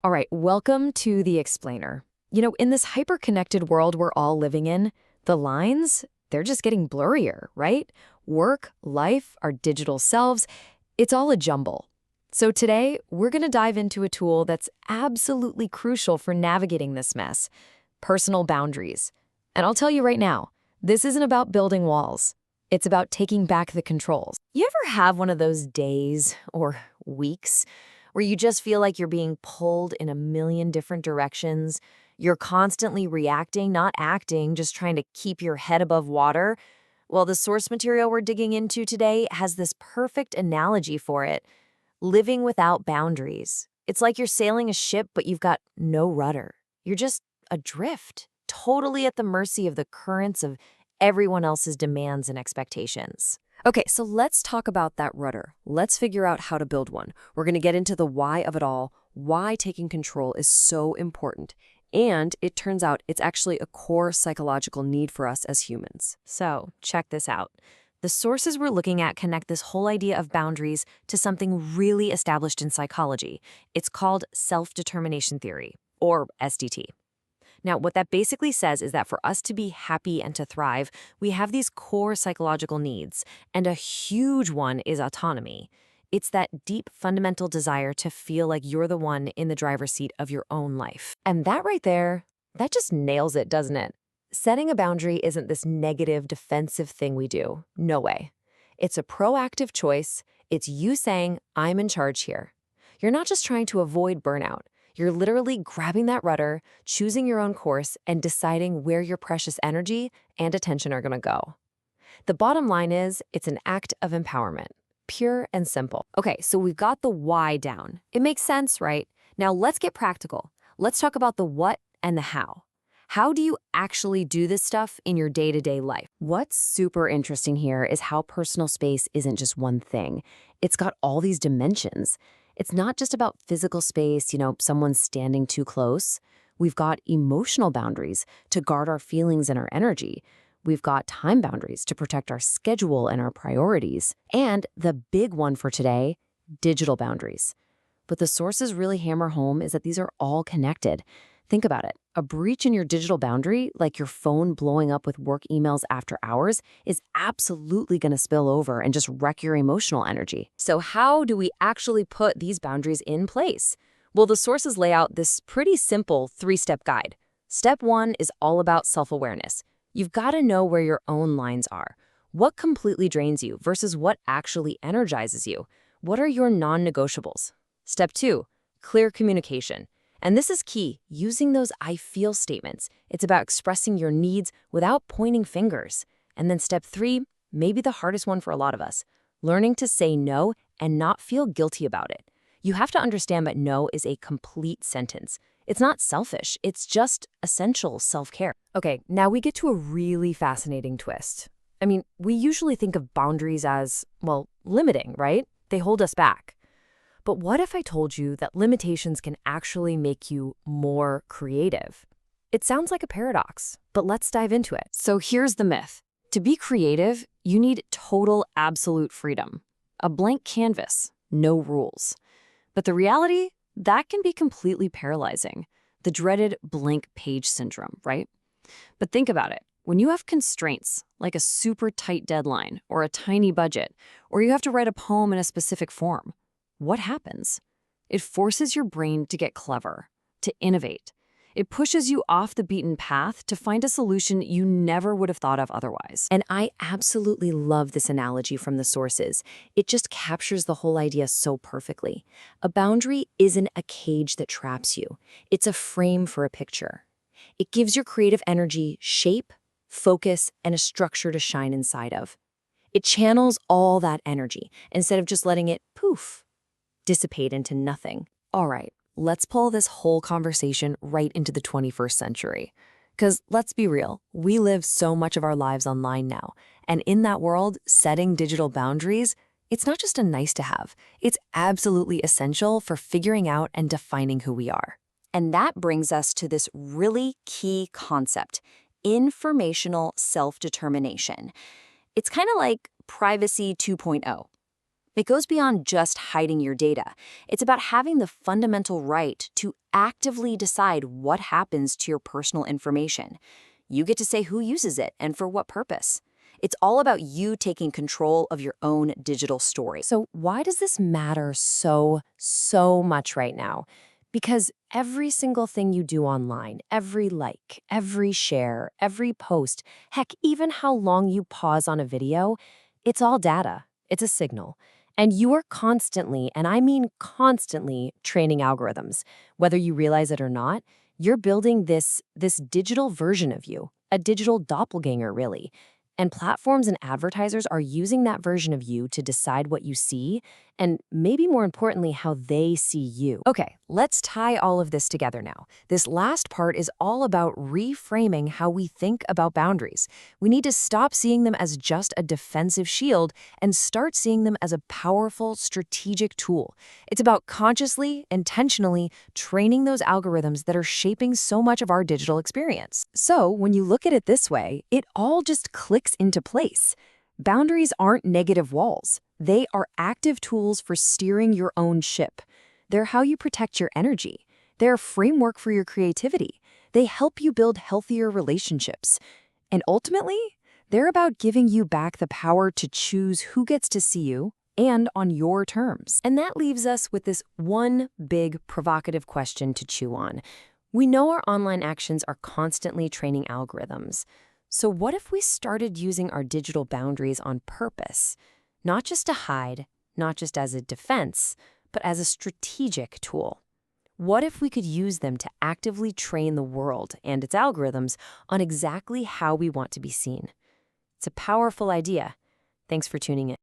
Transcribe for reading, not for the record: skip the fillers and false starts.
All right, welcome to The Explainer. In this hyperconnected world we're all living in, the lines, they're just getting blurrier, right? Work, life, our digital selves, it's all a jumble. So today, we're going to dive into a tool that's absolutely crucial for navigating this mess, personal boundaries. And I'll tell you right now, this isn't about building walls. It's about taking back the controls. You ever have one of those days or weeks where you just feel like you're being pulled in a million different directions? You're constantly reacting, not acting, just trying to keep your head above water? Well, the source material we're digging into today has this perfect analogy for it: living without boundaries. It's like you're sailing a ship, but you've got no rudder. You're just adrift, totally at the mercy of the currents of everyone else's demands and expectations. Okay, so let's talk about that rudder. Let's figure out how to build one. We're going to get into the why of it all, why taking control is so important. And it turns out it's actually a core psychological need for us as humans. So, check this out. The sources we're looking at connect this whole idea of boundaries to something really established in psychology. It's called self-determination theory, or SDT. Now, what that basically says is that for us to be happy and to thrive, we have these core psychological needs, and a huge one is autonomy. It's that deep fundamental desire to feel like you're the one in the driver's seat of your own life. And that right there, that just nails it, doesn't it? Setting a boundary isn't this negative, defensive thing we do. No way. It's a proactive choice. It's you saying, I'm in charge here. You're not just trying to avoid burnout. You're literally grabbing that rudder, choosing your own course, and deciding where your precious energy and attention are going to go. The bottom line is, it's an act of empowerment, pure and simple. Okay, so we've got the why down. It makes sense, right? Now let's get practical. Let's talk about the what and the how. How do you actually do this stuff in your day-to-day life? What's super interesting here is how personal space isn't just one thing. It's got all these dimensions. It's not just about physical space, someone standing too close. We've got emotional boundaries to guard our feelings and our energy. We've got time boundaries to protect our schedule and our priorities. And the big one for today, digital boundaries. But the sources really hammer home is that these are all connected. Think about it. A breach in your digital boundary, like your phone blowing up with work emails after hours, is absolutely going to spill over and just wreck your emotional energy. So how do we actually put these boundaries in place? Well, the sources lay out this pretty simple 3-step guide. Step 1 is all about self-awareness. You've got to know where your own lines are. What completely drains you versus what actually energizes you? What are your non-negotiables? Step 2, clear communication. And this is key, using those I feel statements. It's about expressing your needs without pointing fingers. And then step 3, maybe the hardest one for a lot of us, learning to say no and not feel guilty about it. You have to understand that no is a complete sentence. It's not selfish, it's just essential self-care. Okay, now we get to a really fascinating twist. We usually think of boundaries as, limiting, right? They hold us back. But what if I told you that limitations can actually make you more creative? It sounds like a paradox, but let's dive into it. So here's the myth. To be creative, you need total absolute freedom. A blank canvas, no rules. But the reality, that can be completely paralyzing. The dreaded blank page syndrome, right? But think about it. When you have constraints, like a super tight deadline or a tiny budget, or you have to write a poem in a specific form, what happens? It forces your brain to get clever, to innovate. It pushes you off the beaten path to find a solution you never would have thought of otherwise. And I absolutely love this analogy from the sources. It just captures the whole idea so perfectly. A boundary isn't a cage that traps you. It's a frame for a picture. It gives your creative energy shape, focus, and a structure to shine inside of. It channels all that energy instead of just letting it poof, dissipate into nothing. All right, let's pull this whole conversation right into the 21st century. Because let's be real, we live so much of our lives online now. And in that world, setting digital boundaries, it's not just a nice to have. It's absolutely essential for figuring out and defining who we are. And that brings us to this really key concept, informational self-determination. It's kind of like privacy 2.0. It goes beyond just hiding your data. It's about having the fundamental right to actively decide what happens to your personal information. You get to say who uses it and for what purpose. It's all about you taking control of your own digital story. So why does this matter so much right now? Because every single thing you do online, every like, every share, every post, heck, even how long you pause on a video, it's all data. It's a signal. And you are constantly, and I mean constantly, training algorithms. Whether you realize it or not, you're building this digital version of you, a digital doppelganger, really. And platforms and advertisers are using that version of you to decide what you see, and maybe more importantly, how they see you. Okay, let's tie all of this together now. This last part is all about reframing how we think about boundaries. We need to stop seeing them as just a defensive shield and start seeing them as a powerful, strategic tool. It's about consciously, intentionally training those algorithms that are shaping so much of our digital experience. So, when you look at it this way, it all just clicks into place. Boundaries aren't negative walls. They are active tools for steering your own ship. They're how you protect your energy. They're a framework for your creativity. They help you build healthier relationships. And ultimately, they're about giving you back the power to choose who gets to see you and on your terms. And that leaves us with this one big provocative question to chew on. We know our online actions are constantly training algorithms. So what if we started using our digital boundaries on purpose? Not just to hide, not just as a defense, but as a strategic tool. What if we could use them to actively train the world and its algorithms on exactly how we want to be seen? It's a powerful idea. Thanks for tuning in.